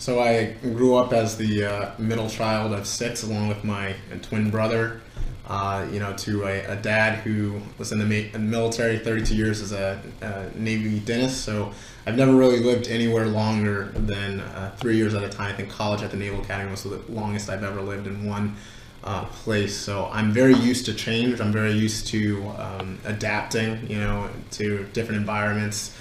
So I grew up as the middle child of six, along with my twin brother. To a dad who was in the military 32 years as a Navy dentist. So I've never really lived anywhere longer than 3 years at a time. I think college at the Naval Academy was the longest I've ever lived in one place. So I'm very used to change. I'm very used to adapting, to different environments,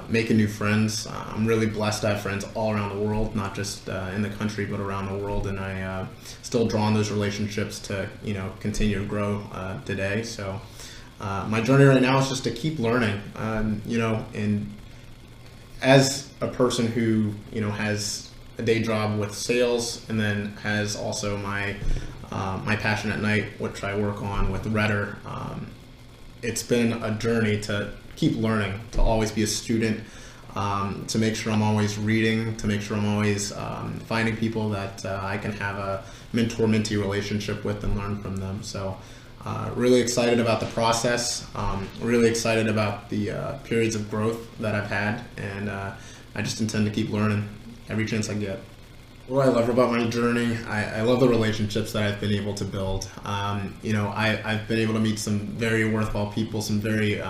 making new friends. I'm really blessed to have friends all around the world, not just in the country, but around the world. And I still draw on those relationships to, continue to grow today. So my journey right now is just to keep learning, and as a person who, has a day job with sales and then has also my passion at night, which I work on with Rhetor. It's been a journey to keep learning, to always be a student, to make sure I'm always reading, to make sure I'm always finding people that I can have a mentor-mentee relationship with and learn from them. So really excited about the process, really excited about the periods of growth that I've had, and I just intend to keep learning every chance I get. What I love about my journey, I love the relationships that I've been able to build. I've been able to meet some very worthwhile people, some very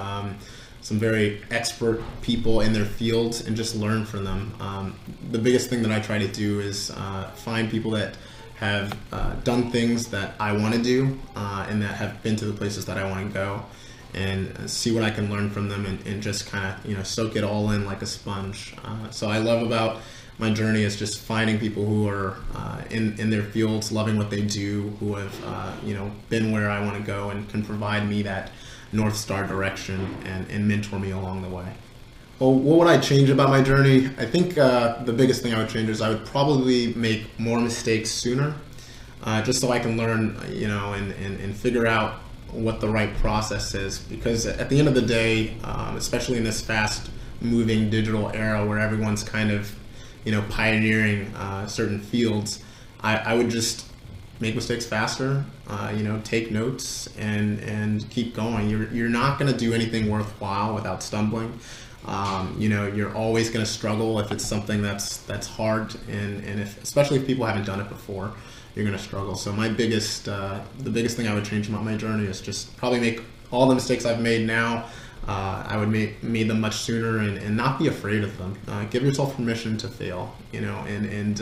expert people in their fields, and just learn from them. The biggest thing that I try to do is find people that have done things that I want to do, and that have been to the places that I want to go, and see what I can learn from them, and just kind of soak it all in like a sponge. So I love about my journey is just finding people who are in their fields, loving what they do, who have been where I want to go, and can provide me that North Star direction and mentor me along the way. Well, what would I change about my journey? I think the biggest thing I would change is I would probably make more mistakes sooner, just so I can learn, and figure out what the right process is. Because at the end of the day, especially in this fast-moving digital era where everyone's kind of pioneering certain fields, I would just make mistakes faster, take notes and keep going. You're not going to do anything worthwhile without stumbling. You're always going to struggle if it's something that's hard, and especially if people haven't done it before, you're going to struggle. So the biggest thing I would change about my journey is just probably make all the mistakes I've made now. I would made them much sooner, and not be afraid of them. Give yourself permission to fail, and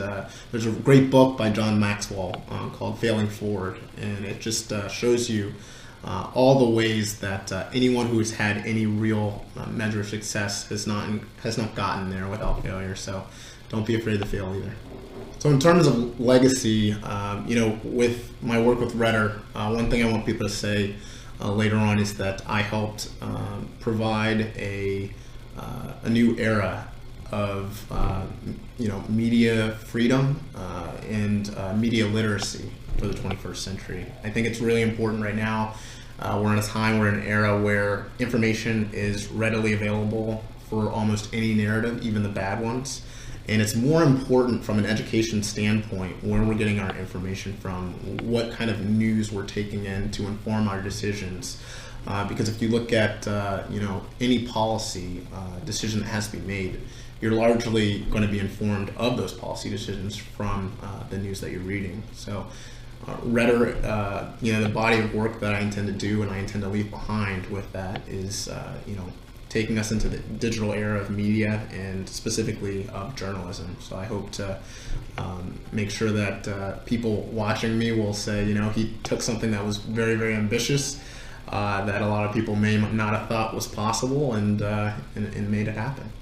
there's a great book by John Maxwell called Failing Forward, and it just shows you all the ways that anyone who has had any real measure of success has not gotten there without failure. So don't be afraid to fail either. So in terms of legacy, with my work with Rhetor, one thing I want people to say later on is that I helped provide a new era of media freedom and media literacy for the 21st century. I think it's really important right now. We're in a time, we're in an era where information is readily available for almost any narrative, even the bad ones. And it's more important from an education standpoint where we're getting our information from, what kind of news we're taking in to inform our decisions. Because if you look at any policy decision that has to be made, you're largely going to be informed of those policy decisions from the news that you're reading. So Rhetor, the body of work that I intend to do and I intend to leave behind with that is, taking us into the digital era of media and specifically of journalism. So I hope to make sure that people watching me will say, he took something that was very, very ambitious, that a lot of people may not have thought was possible, and made it happen.